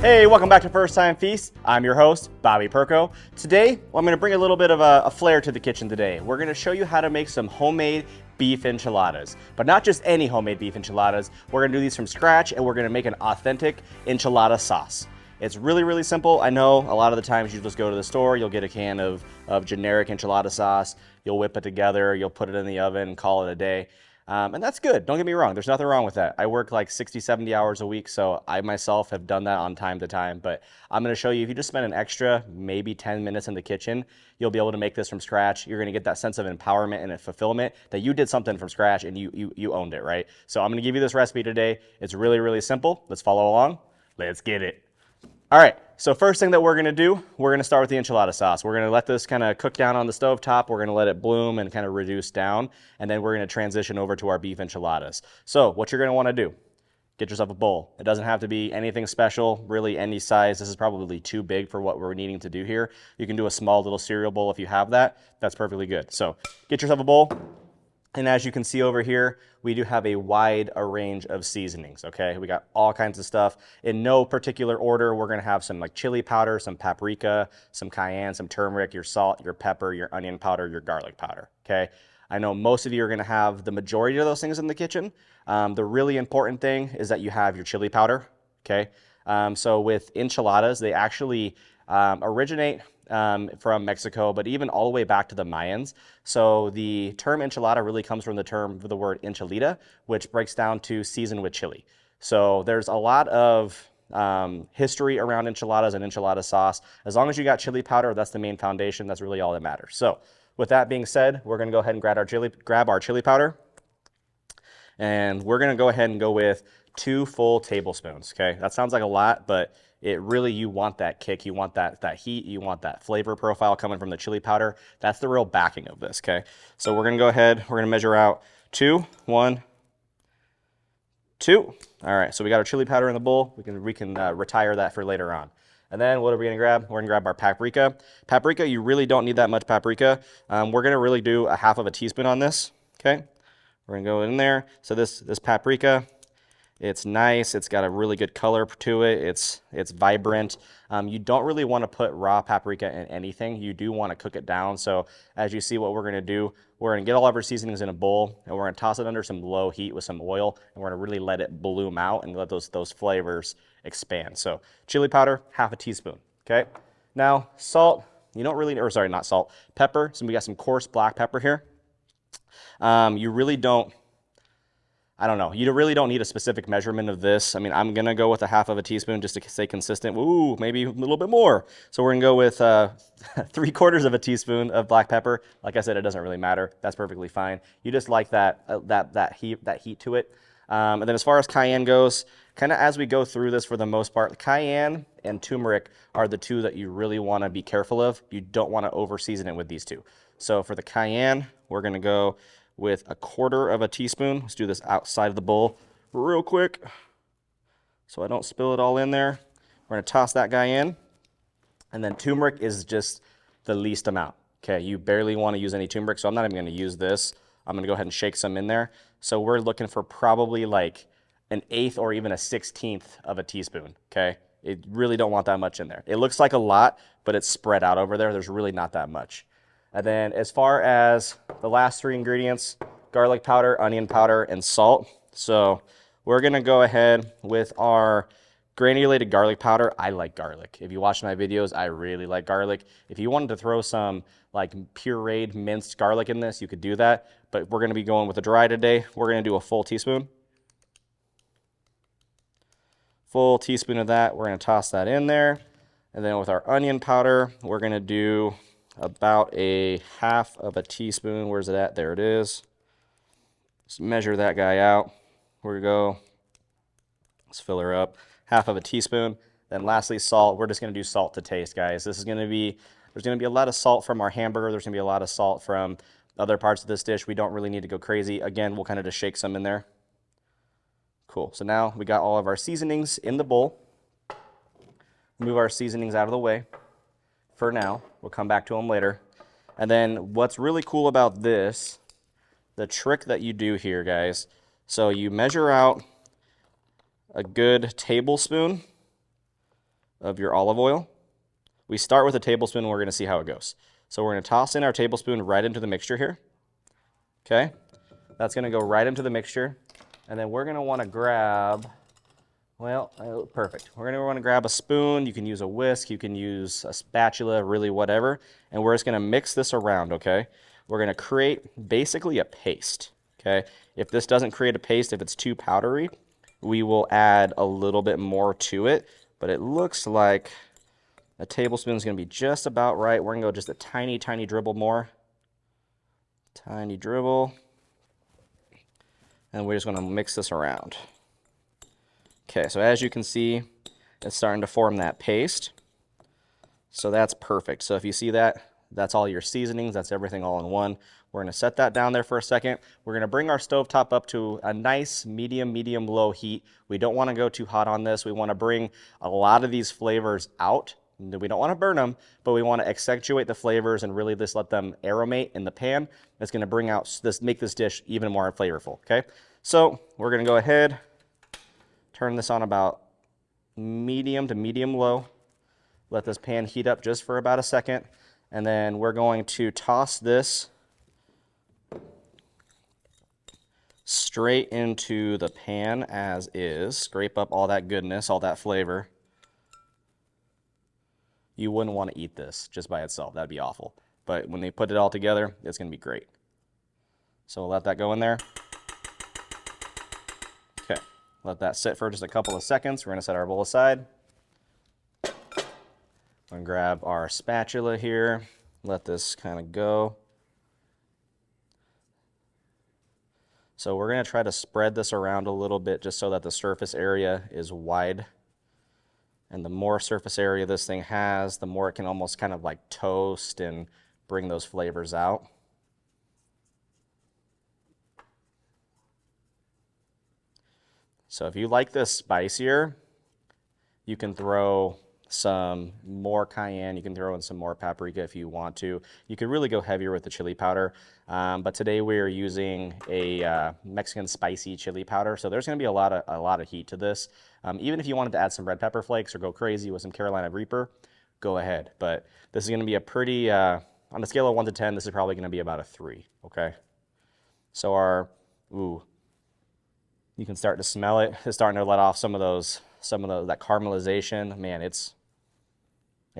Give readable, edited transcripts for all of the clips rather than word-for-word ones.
Hey, welcome back to First Time Feast. I'm your host, Bobby Perko. Today, I'm going to bring a little bit of a flair to the kitchen today. We're going to show you how to make some homemade beef enchiladas, but not just any homemade beef enchiladas. We're going to do these from scratch, and we're going to make an authentic enchilada sauce. It's really, really simple. I know a lot of the times you just go to the store, you'll get a can of generic enchilada sauce, you'll whip it together, you'll put it in the oven and call it a day. And that's good. Don't get me wrong. There's nothing wrong with that. I work like 60, 70 hours a week, so I myself have done that on time to time. But I'm going to show you, if you just spend an extra maybe 10 minutes in the kitchen, you'll be able to make this from scratch. You're going to get that sense of empowerment and a fulfillment that you did something from scratch and you owned it, right? So I'm going to give you this recipe today. It's really, really simple. Let's follow along. Let's get it. All right, so first thing that we're gonna do, we're gonna start with the enchilada sauce. We're gonna let this kind of cook down on the stove top. We're gonna let it bloom and kind of reduce down, and then we're gonna transition over to our beef enchiladas. So what you're gonna wanna do, get yourself a bowl. It doesn't have to be anything special, really any size. This is probably too big for what we're needing to do here. You can do a small little cereal bowl if you have that. That's perfectly good. So get yourself a bowl. And as you can see over here, we do have a wide range of seasonings, okay? We got all kinds of stuff. In no particular order, we're gonna have some like chili powder, some paprika, some cayenne, some turmeric, your salt, your pepper, your onion powder, your garlic powder, okay? I know most of you are gonna have the majority of those things in the kitchen. The really important thing is that you have your chili powder, okay? So with enchiladas, they actually originate from Mexico, but even all the way back to the Mayans. So the term enchilada really comes from the word enchilada, which breaks down to season with chili. So there's a lot of history around enchiladas and enchilada sauce. As long as you got chili powder, that's the main foundation. That's really all that matters. So with that being said, we're going to go ahead and grab our chili powder. And we're going to go ahead and go with 2 full tablespoons, okay? That sounds like a lot, but it really, you want that kick, you want that heat, you want that flavor profile coming from the chili powder. That's the real backing of this, okay? So we're going to go ahead, we're going to measure out 2, 1, 2. All right, so we got our chili powder in the bowl. We can retire that for later on. And then what are we going to grab? We're going to grab our paprika. Paprika, you really don't need that much paprika. We're going to really do a half of a teaspoon on this, okay? We're going to go in there. So this paprika, it's nice. It's got a really good color to it. It's vibrant. You don't really want to put raw paprika in anything. You do want to cook it down. So as you see, what we're going to do, we're going to get all of our seasonings in a bowl, and we're going to toss it under some low heat with some oil, and we're going to really let it bloom out and let those flavors expand. So chili powder, half a teaspoon. Okay. Now salt. You don't really, or sorry, not salt. Pepper. So we got some coarse black pepper here. You really don't, I don't know, you really don't need a specific measurement of this. I mean, I'm going to go with a half of a teaspoon just to stay consistent. Ooh, maybe a little bit more. So we're going to go with 3/4 of a teaspoon of black pepper. Like I said, it doesn't really matter. That's perfectly fine. You just like that heat to it. And then as far as cayenne goes, kind of as we go through this for the most part, cayenne and turmeric are the two that you really want to be careful of. You don't want to over season it with these two. So for the cayenne, we're going to go with 1/4 of a teaspoon. Let's do this outside of the bowl real quick so I don't spill it all in there. We're going to toss that guy in. And then turmeric is just the least amount. Okay, you barely want to use any turmeric, so I'm not even going to use this. I'm going to go ahead and shake some in there. So we're looking for probably like 1/8 or even 1/16 of a teaspoon, okay? You really don't want that much in there. It looks like a lot, but it's spread out over there. There's really not that much. And then as far as the last 3 ingredients, garlic powder, onion powder, and salt. So we're going to go ahead with our granulated garlic powder. I like garlic. If you watch my videos, I really like garlic. If you wanted to throw some like pureed minced garlic in this, you could do that. But we're going to be going with the dry today. We're going to do a full teaspoon. Full teaspoon of that. We're going to toss that in there. And then with our onion powder, we're going to do about a half of a teaspoon. Where's it at? There it is. Let's measure that guy out. Here we go. Let's fill her up. Half of a teaspoon. Then lastly, salt. We're just going to do salt to taste, guys. This is going to be, there's going to be a lot of salt from our hamburger. There's going to be a lot of salt from other parts of this dish. We don't really need to go crazy. Again, we'll kind of just shake some in there. Cool. So now we got all of our seasonings in the bowl. Move our seasonings out of the way for now. We'll come back to them later. And then what's really cool about this, the trick that you do here, guys, so you measure out a good tablespoon of your olive oil. We start with a tablespoon and we're going to see how it goes. So we're going to toss in our tablespoon right into the mixture here. Okay, that's going to go right into the mixture. And then we're going to want to grab, well, perfect. We're going to want to grab a spoon. You can use a whisk, you can use a spatula, really whatever. And we're just going to mix this around, okay? We're going to create basically a paste, okay? If this doesn't create a paste, if it's too powdery, we will add a little bit more to it. But it looks like a tablespoon is going to be just about right. We're going to go just a tiny, tiny dribble more. Tiny dribble. And we're just going to mix this around. Okay, so as you can see, it's starting to form that paste. So that's perfect. So if you see that, that's all your seasonings. That's everything all in one. We're going to set that down there for a second. We're going to bring our stovetop up to a nice medium-low heat. We don't want to go too hot on this. We want to bring a lot of these flavors out. We don't want to burn them, but we want to accentuate the flavors and really just let them aromate in the pan. It's going to bring out this, make this dish even more flavorful, okay? So we're going to go ahead, turn this on about medium to medium-low. Let this pan heat up just for about a second. And then we're going to toss this straight into the pan as is. Scrape up all that goodness, all that flavor. You wouldn't want to eat this just by itself. That'd be awful. But when they put it all together, it's going to be great. So we'll let that go in there. Okay, let that sit for just a couple of seconds. We're going to set our bowl aside. We're going to grab our spatula here. Let this kind of go. So we're going to try to spread this around a little bit just so that the surface area is wide. And the more surface area this thing has, the more it can almost kind of like toast and bring those flavors out. So if you like this spicier, you can throw some more cayenne. You can throw in some more paprika if you want to. You could really go heavier with the chili powder. But today we are using a Mexican spicy chili powder. So there's going to be a lot of heat to this. Even if you wanted to add some red pepper flakes or go crazy with some Carolina Reaper, go ahead. But this is going to be a pretty, on a scale of 1 to 10, this is probably going to be about a 3, okay? So our, you can start to smell it. It's starting to let off some of that caramelization. Man, it's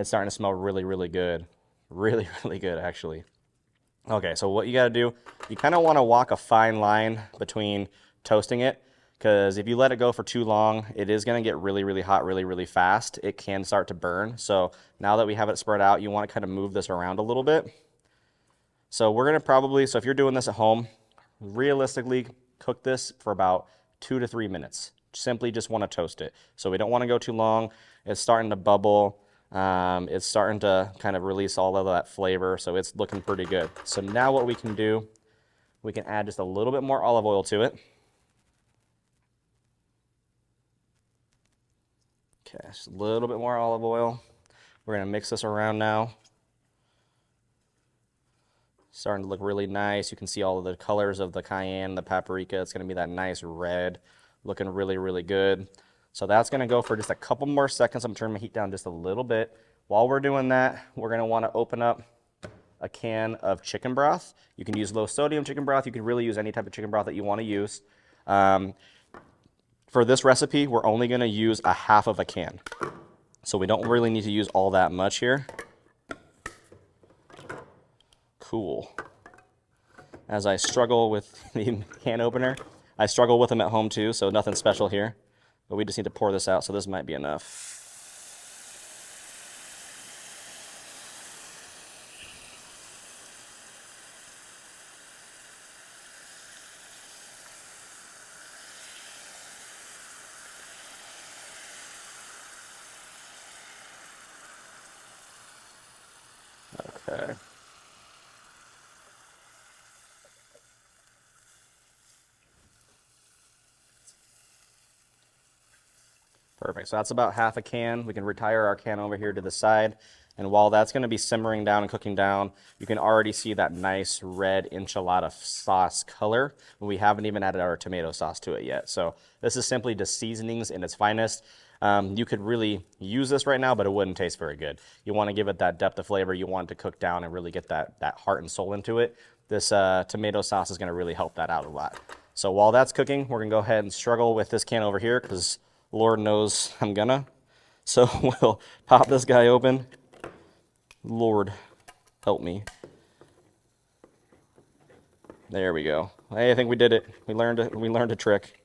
starting to smell really, really good. Really, really good, actually. Okay, so what you got to do, you kind of want to walk a fine line between toasting it, because if you let it go for too long, it is going to get really, really hot really, really fast. It can start to burn. So now that we have it spread out, you want to kind of move this around a little bit. So we're going to probably, so if you're doing this at home, realistically cook this for about 2 to 3 minutes. Simply just want to toast it. So we don't want to go too long. It's starting to bubble. It's starting to kind of release all of that flavor, so it's looking pretty good. So now what we can do, we can add just a little bit more olive oil to it. Okay, just a little bit more olive oil. We're going to mix this around now. Starting to look really nice. You can see all of the colors of the cayenne, the paprika. It's going to be that nice red, looking really, really good. So that's going to go for just a couple more seconds. I'm turning my heat down just a little bit. While we're doing that, we're going to want to open up a can of chicken broth. You can use low sodium chicken broth. You can really use any type of chicken broth that you want to use. For this recipe, we're only going to use a half of a can. So we don't really need to use all that much here. Cool. As I struggle with the can opener, I struggle with them at home too, so nothing special here. But we just need to pour this out, so this might be enough. Okay. Perfect. So that's about half a can. We can retire our can over here to the side. And while that's going to be simmering down and cooking down, you can already see that nice red enchilada sauce color. We haven't even added our tomato sauce to it yet. So this is simply just seasonings in its finest. You could really use this right now, but it wouldn't taste very good. You want to give it that depth of flavor. You want it to cook down and really get that heart and soul into it. This tomato sauce is going to really help that out a lot. So while that's cooking, we're going to go ahead and struggle with this can over here because Lord knows I'm gonna. So we'll pop this guy open. Lord, help me. There we go. Hey, I think we did it. We learned a trick.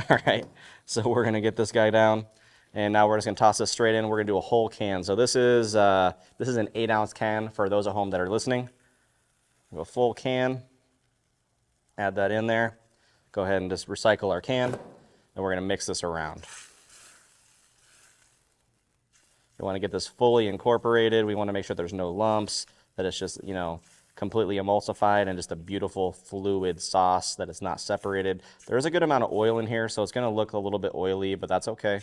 All right, so we're gonna get this guy down, and now we're just gonna toss this straight in. We're gonna do a whole can. So this is an 8-ounce can for those at home that are listening. A full can. Add that in there. Go ahead and just recycle our can, and we're gonna mix this around. We want to get this fully incorporated. We want to make sure there's no lumps, that it's just, completely emulsified and just a beautiful fluid sauce, that it's not separated. There is a good amount of oil in here, so it's going to look a little bit oily, but that's okay.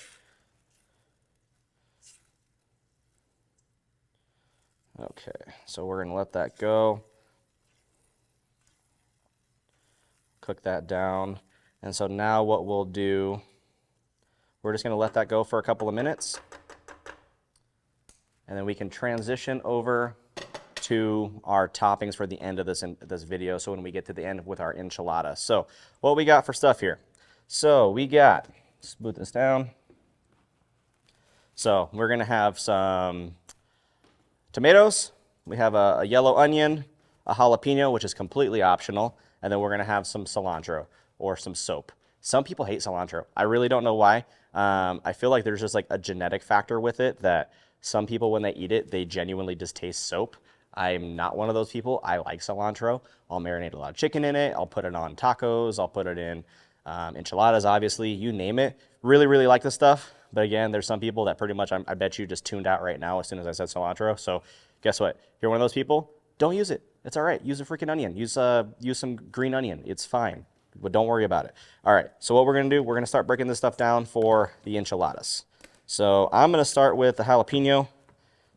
Okay, so we're going to let that go. Cook that down. And so now what we'll do, we're just going to let that go for a couple of minutes. And then we can transition over to our toppings for the end of this video. So when we get to the end with our enchilada. So what we got for stuff here? So we got, smooth this down. So we're gonna have some tomatoes. We have a yellow onion, a jalapeno, which is completely optional. And then we're gonna have some cilantro or some soap. Some people hate cilantro. I really don't know why. I feel like there's just like a genetic factor with it that some people, when they eat it, they genuinely just taste soap. I'm not one of those people. I like cilantro. I'll marinate a lot of chicken in it. I'll put it on tacos. I'll put it in enchiladas, obviously. You name it. Really, really like this stuff. But again, there's some people that pretty much, I bet you, just tuned out right now as soon as I said cilantro. So guess what? If you're one of those people, don't use it. It's all right. Use a freaking onion. Use some green onion. It's fine. But don't worry about it. All right. So what we're going to do, we're going to start breaking this stuff down for the enchiladas. So I'm going to start with the jalapeno,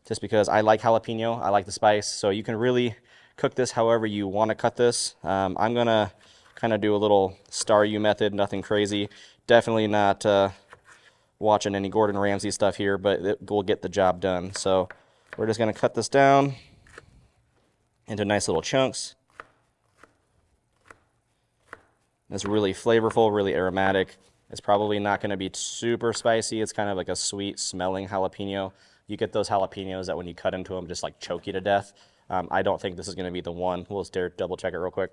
just because I like jalapeno. I like the spice. So you can really cook this however you want to cut this. I'm going to kind of do a little star you method, nothing crazy. Definitely not watching any Gordon Ramsay stuff here, but it will get the job done. So we're just going to cut this down into nice little chunks. It's really flavorful, really aromatic. It's probably not going to be super spicy. It's kind of like a sweet smelling jalapeno. You get those jalapenos that when you cut into them just like choke you to death. I don't think this is going to be the one. We'll just double check it real quick.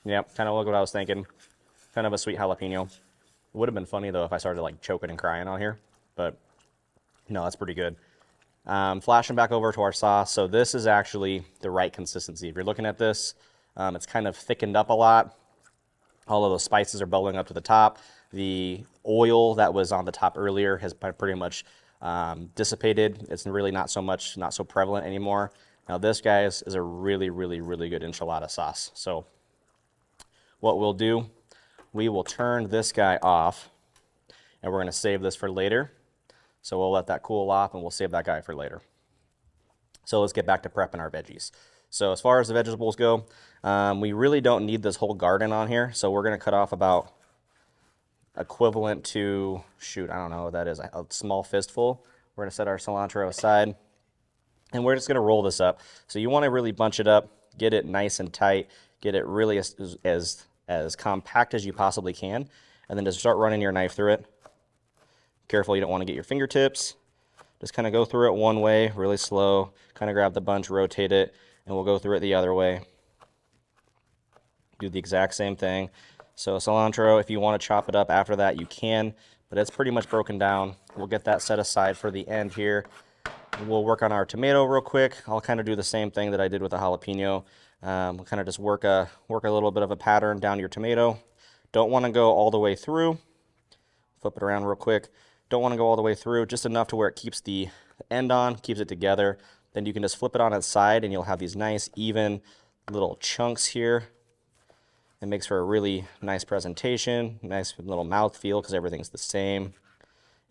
Yep, kind of look what I was thinking. Kind of a sweet jalapeno. It would have been funny though if I started like choking and crying on here, but no, that's pretty good. Flashing back over to our sauce. So this is actually the right consistency. If you're looking at this, it's kind of thickened up a lot. All of those spices are bubbling up to the top. The oil that was on the top earlier has pretty much dissipated. It's really not so prevalent anymore. Now this, guys, is a really, really, really good enchilada sauce. So what we'll do, we will turn this guy off, and we're going to save this for later. So we'll let that cool off, and we'll save that guy for later. So let's get back to prepping our veggies. So as far as the vegetables go, we really don't need this whole garden on here. So we're going to cut off about equivalent to, shoot, I don't know what that is, a small fistful. We're going to set our cilantro aside, and we're just going to roll this up. So you want to really bunch it up, get it nice and tight, get it really as compact as you possibly can, and then just start running your knife through it. Careful, you don't want to get your fingertips. Just kind of go through it one way, really slow, kind of grab the bunch, rotate it, and we'll go through it the other way. Do the exact same thing. So cilantro, if you want to chop it up after that, you can, but it's pretty much broken down. We'll get that set aside for the end here. We'll work on our tomato real quick. I'll kind of do the same thing that I did with the jalapeno. We'll kind of just work a little bit of a pattern down your tomato. Don't want to go all the way through. Flip it around real quick. Don't want to go all the way through, just enough to where it keeps the end on, keeps it together. Then you can just flip it on its side, and you'll have these nice, even little chunks here. It makes for a really nice presentation, nice little mouth feel because everything's the same.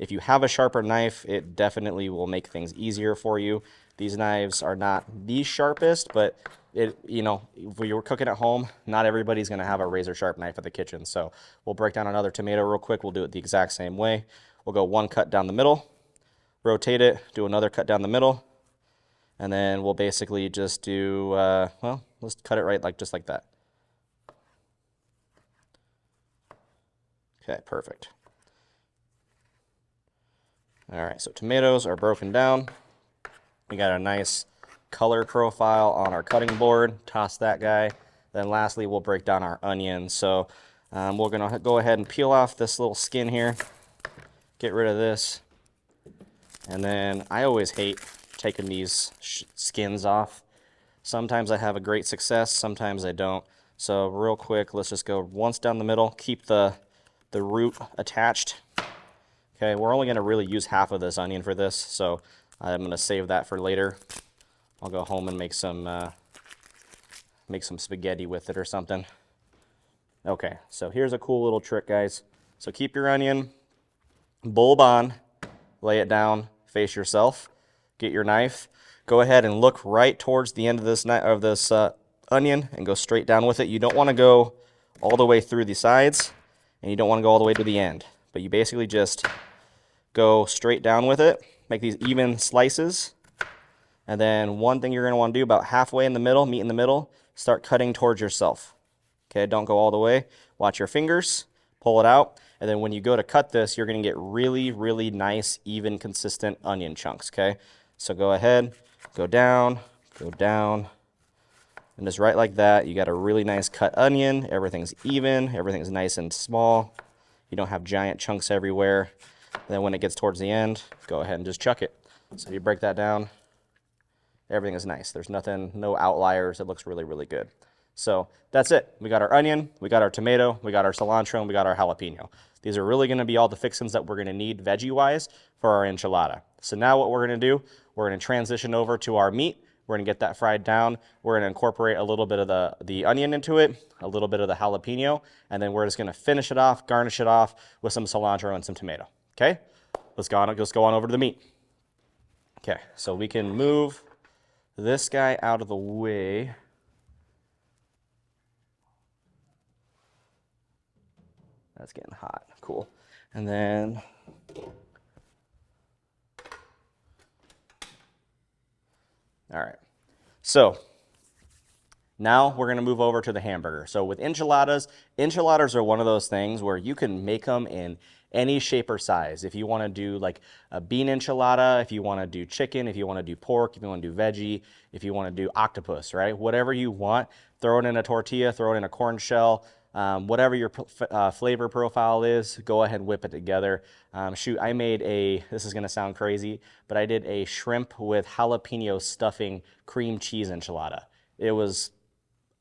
If you have a sharper knife, it definitely will make things easier for you. These knives are not the sharpest, but you know, if you're cooking at home, not everybody's gonna have a razor sharp knife at the kitchen. So we'll break down another tomato real quick. We'll do it the exact same way. We'll go one cut down the middle, rotate it, do another cut down the middle, and then we'll basically just do, well, let's cut it right just like that. Okay, perfect. All right, so tomatoes are broken down. We got a nice color profile on our cutting board. Toss that guy. Then lastly, we'll break down our onions. So we're gonna go ahead and peel off this little skin here. Get rid of this. And then I always hate taking these skins off. Sometimes I have a great success, sometimes I don't. So real quick, let's just go once down the middle. Keep the root attached. Okay, we're only gonna really use half of this onion for this, so I'm gonna save that for later. I'll go home and make some spaghetti with it or something. Okay, so here's a cool little trick, guys. So keep your onion bulb on, lay it down, face yourself, get your knife, go ahead and look right towards the end of this onion and go straight down with it. You don't wanna go all the way through the sides and you don't wanna go all the way to the end, but you basically just go straight down with it, make these even slices. And then one thing you're gonna wanna do about halfway in the middle, meet in the middle, start cutting towards yourself. Okay, don't go all the way. Watch your fingers, pull it out. And then when you go to cut this, you're gonna get really, really nice, even, consistent onion chunks, okay? So go ahead, go down, and just right like that, you got a really nice cut onion. Everything's even, everything's nice and small. You don't have giant chunks everywhere. And then when it gets towards the end, go ahead and just chuck it. So you break that down, everything is nice. There's nothing, no outliers. It looks really, really good. So that's it. We got our onion, we got our tomato, we got our cilantro, and we got our jalapeno. These are really gonna be all the fixings that we're gonna need veggie-wise for our enchilada. So now what we're gonna do, we're gonna transition over to our meat. We're gonna get that fried down. We're gonna incorporate a little bit of the onion into it, a little bit of the jalapeno, and then we're just gonna finish it off, garnish it off with some cilantro and some tomato, okay? Let's go on over to the meat. Okay, so we can move this guy out of the way. That's getting hot, cool. And then, all right. So now we're gonna move over to the hamburger. So with enchiladas are one of those things where you can make them in any shape or size. If you wanna do like a bean enchilada, if you wanna do chicken, if you wanna do pork, if you wanna do veggie, if you wanna do octopus, right? Whatever you want, throw it in a tortilla, throw it in a corn shell, whatever your flavor profile is, go ahead and whip it together. Shoot, I made this is gonna sound crazy, but I did a shrimp with jalapeno stuffing cream cheese enchilada. It was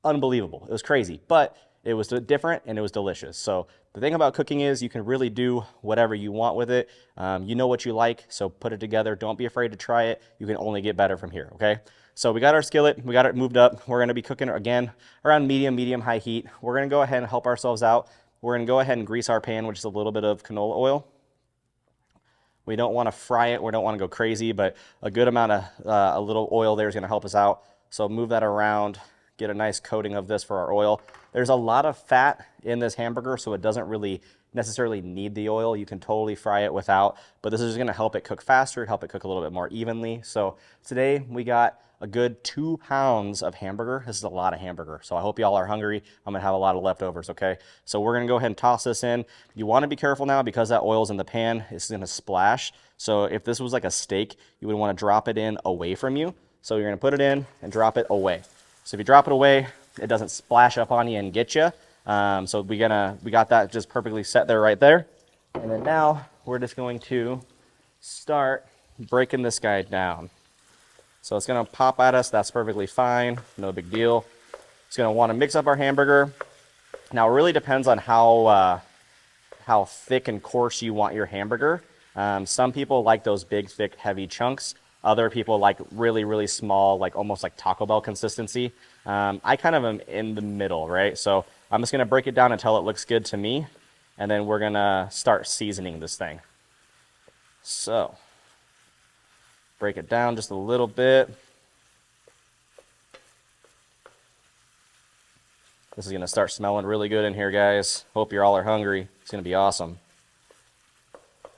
unbelievable. It was crazy, but it was different and it was delicious. So the thing about cooking is you can really do whatever you want with it. You know what you like, so put it together. Don't be afraid to try it. You can only get better from here, okay? So we got our skillet, we got it moved up. We're gonna be cooking again around medium, high heat. We're gonna go ahead and help ourselves out. We're gonna go ahead and grease our pan with just a little bit of canola oil. We don't wanna fry it, we don't wanna go crazy, but a good amount of, a little oil there is gonna help us out. So move that around, get a nice coating of this for our oil. There's a lot of fat in this hamburger, so it doesn't really necessarily need the oil. You can totally fry it without, but this is gonna help it cook faster, help it cook a little bit more evenly. So today we got a good 2 pounds of hamburger. This is a lot of hamburger, so I hope y'all are hungry. I'm gonna have a lot of leftovers, okay? So we're gonna go ahead and toss this in. You wanna be careful now because that oil's in the pan, it's gonna splash. So if this was like a steak, you would wanna drop it in away from you. So you're gonna put it in and drop it away. So if you drop it away, it doesn't splash up on you and get you. So we got that just perfectly set there right there. And then now we're just going to start breaking this guy down. So it's gonna pop at us, that's perfectly fine, no big deal. It's gonna wanna mix up our hamburger. Now it really depends on how thick and coarse you want your hamburger. Some people like those big, thick, heavy chunks. Other people like really, really small, like almost like Taco Bell consistency. I kind of am in the middle, right? So I'm just gonna break it down until it looks good to me, and then we're gonna start seasoning this thing. So Break it down just a little bit. This is gonna start smelling really good in here, guys. Hope you all are hungry. It's gonna be awesome.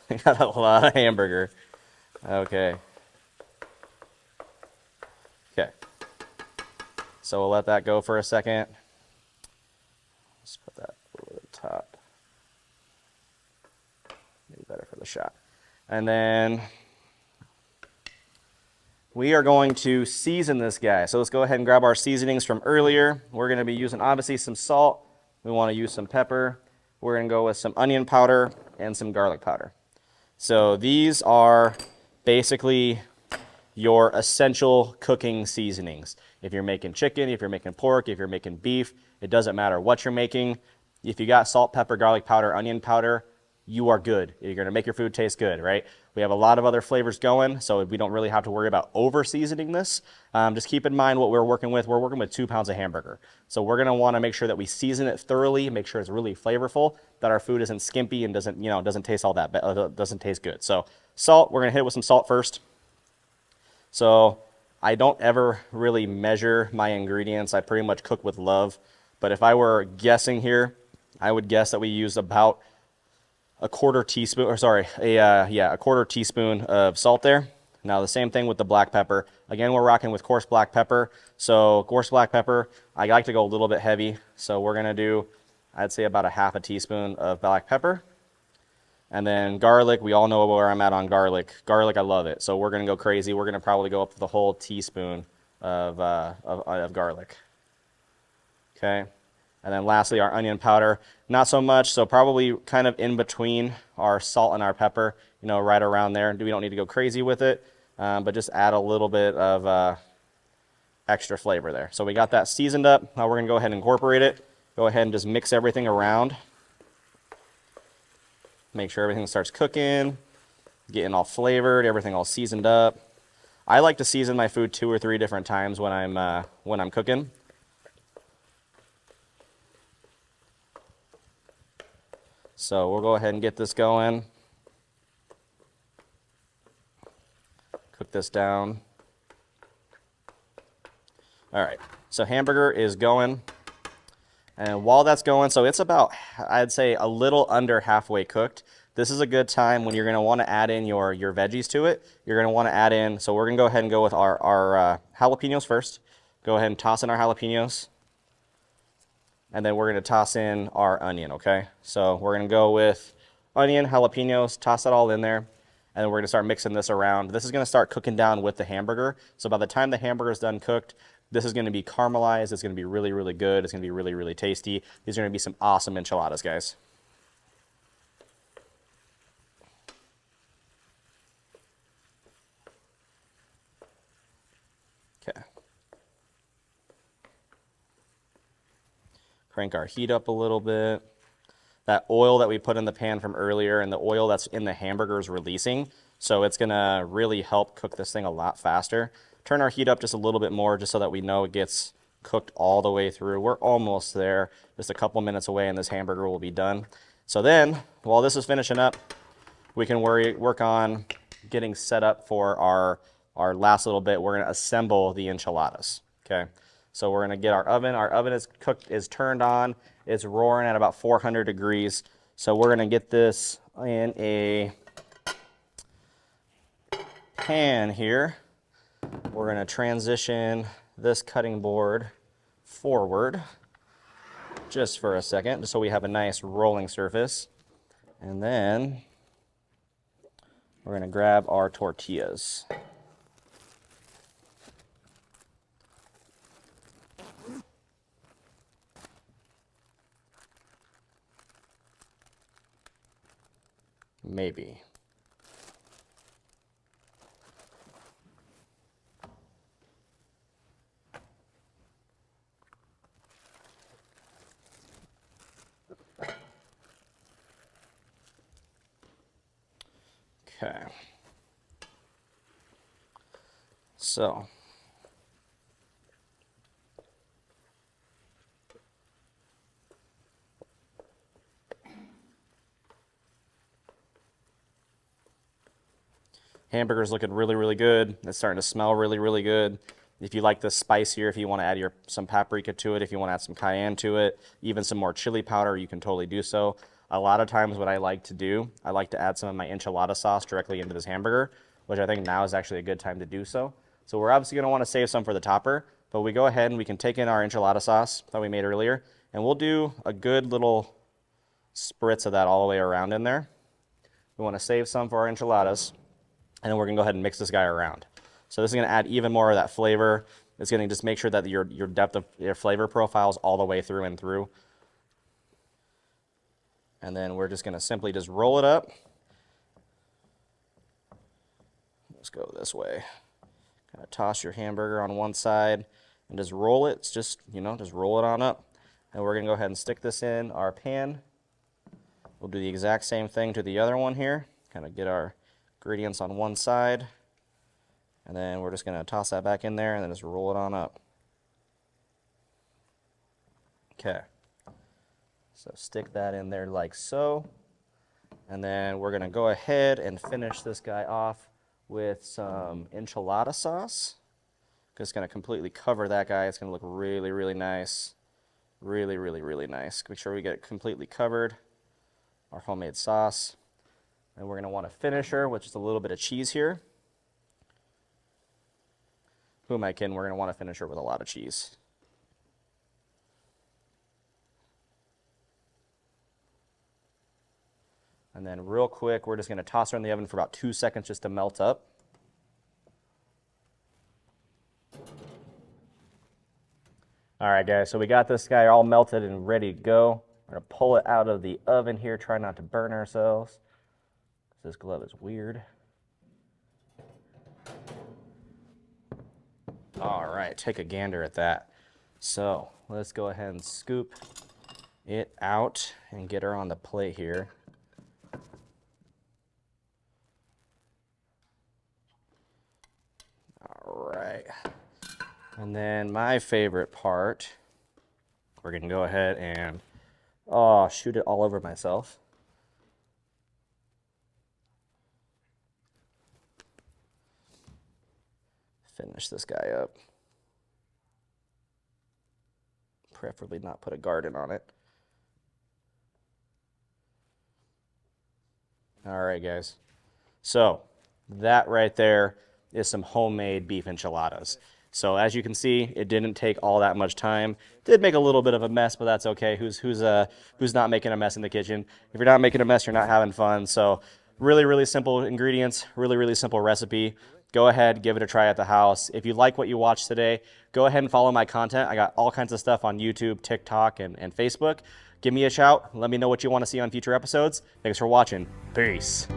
We got a lot of hamburger. Okay. Okay. So we'll let that go for a second. Let's put that over the top. Maybe better for the shot. And then we are going to season this guy. So let's go ahead and grab our seasonings from earlier. We're going to be using obviously some salt. We want to use some pepper. We're going to go with some onion powder and some garlic powder. So these are basically your essential cooking seasonings. If you're making chicken, if you're making pork, if you're making beef, it doesn't matter what you're making. If you got salt, pepper, garlic powder, onion powder, you are good. You're gonna make your food taste good, right? We have a lot of other flavors going, so we don't really have to worry about over seasoning this. Just keep in mind what we're working with. We're working with 2 pounds of hamburger. So we're gonna wanna make sure that we season it thoroughly, make sure it's really flavorful, that our food isn't skimpy and doesn't taste all that, doesn't taste good. So salt, we're gonna hit it with some salt first. So I don't ever really measure my ingredients. I pretty much cook with love. But if I were guessing here, I would guess that we use about a quarter teaspoon of salt there. Now the same thing with the black pepper. Again, we're rocking with coarse black pepper. So coarse black pepper, I like to go a little bit heavy. So we're gonna do, I'd say about a half a teaspoon of black pepper. And then garlic, we all know where I'm at on garlic. Garlic, I love it. So we're gonna go crazy. We're gonna probably go up to the whole teaspoon of garlic. Okay. And then lastly, our onion powder. Not so much, so probably kind of in between our salt and our pepper, right around there. We don't need to go crazy with it, but just add a little bit of extra flavor there. So we got that seasoned up. Now we're gonna go ahead and incorporate it. Go ahead and just mix everything around. Make sure everything starts cooking, getting all flavored, everything all seasoned up. I like to season my food 2 or 3 different times when I'm cooking. So we'll go ahead and get this going. Cook this down. All right, so hamburger is going. And while that's going, so it's about, I'd say, a little under halfway cooked. This is a good time when you're gonna wanna add in your veggies to it. You're gonna wanna add in, so we're gonna go ahead and go with our jalapenos first. Go ahead and toss in our jalapenos. And then we're gonna toss in our onion, okay? So we're gonna go with onion, jalapenos, toss it all in there. And then we're gonna start mixing this around. This is gonna start cooking down with the hamburger. So by the time the hamburger is done cooked, this is gonna be caramelized. It's gonna be really, really good. It's gonna be really, really tasty. These are gonna be some awesome enchiladas, guys. Okay. Crank our heat up a little bit. That oil that we put in the pan from earlier and the oil that's in the hamburger is releasing. So it's gonna really help cook this thing a lot faster. Turn our heat up just a little bit more just so that we know it gets cooked all the way through. We're almost there, just a couple minutes away and this hamburger will be done. So then, while this is finishing up, we can work on getting set up for our last little bit. We're gonna assemble the enchiladas, okay? So we're gonna get our oven. Our oven is turned on. It's roaring at about 400 degrees. So we're gonna get this in a pan here. We're gonna transition this cutting board forward just for a second, so we have a nice rolling surface. And then we're gonna grab our tortillas. Maybe. Okay. So Hamburger's looking really, really good. It's starting to smell really, really good. If you like this spicier, if you want to add some paprika to it, if you want to add some cayenne to it, even some more chili powder, you can totally do so. A lot of times what I like to do, I like to add some of my enchilada sauce directly into this hamburger, which I think now is actually a good time to do so. So we're obviously going to want to save some for the topper, but we go ahead and we can take in our enchilada sauce that we made earlier, and we'll do a good little spritz of that all the way around in there. We want to save some for our enchiladas, and then we're going to go ahead and mix this guy around. So this is going to add even more of that flavor. It's going to just make sure that your depth of your flavor profile is all the way through and through. And then we're just going to simply just roll it up. Let's go this way. Kind of toss your hamburger on one side and just roll it. It's just, just roll it on up. And we're going to go ahead and stick this in our pan. We'll do the exact same thing to the other one here. Kind of get our ingredients on one side. And then we're just going to toss that back in there and then just roll it on up. Okay. So stick that in there like so. And then we're going to go ahead and finish this guy off with some enchilada sauce. It's going to completely cover that guy. It's going to look really, really nice. Really, really, really nice. Make sure we get it completely covered. Our homemade sauce. And we're going to want a finisher, which is a little bit of cheese here. Who am I kidding? We're going to want a finisher with a lot of cheese. And then real quick, we're just going to toss her in the oven for about 2 seconds just to melt up. All right, guys, so we got this guy all melted and ready to go. We're going to pull it out of the oven here, try not to burn ourselves. This glove is weird. All right, take a gander at that. So let's go ahead and scoop it out and get her on the plate here. All right. And then my favorite part, we're going to go ahead and, shoot it all over myself. Finish this guy up. Preferably not put a garden on it. All right, guys. So that right there is some homemade beef enchiladas. So as you can see, it didn't take all that much time. Did make a little bit of a mess, but that's okay. Who's not making a mess in the kitchen? If you're not making a mess, you're not having fun. So really, really simple ingredients, really, really simple recipe. Go ahead, give it a try at the house. If you like what you watched today, go ahead and follow my content. I got all kinds of stuff on YouTube, TikTok, and Facebook. Give me a shout. Let me know what you want to see on future episodes. Thanks for watching. Peace.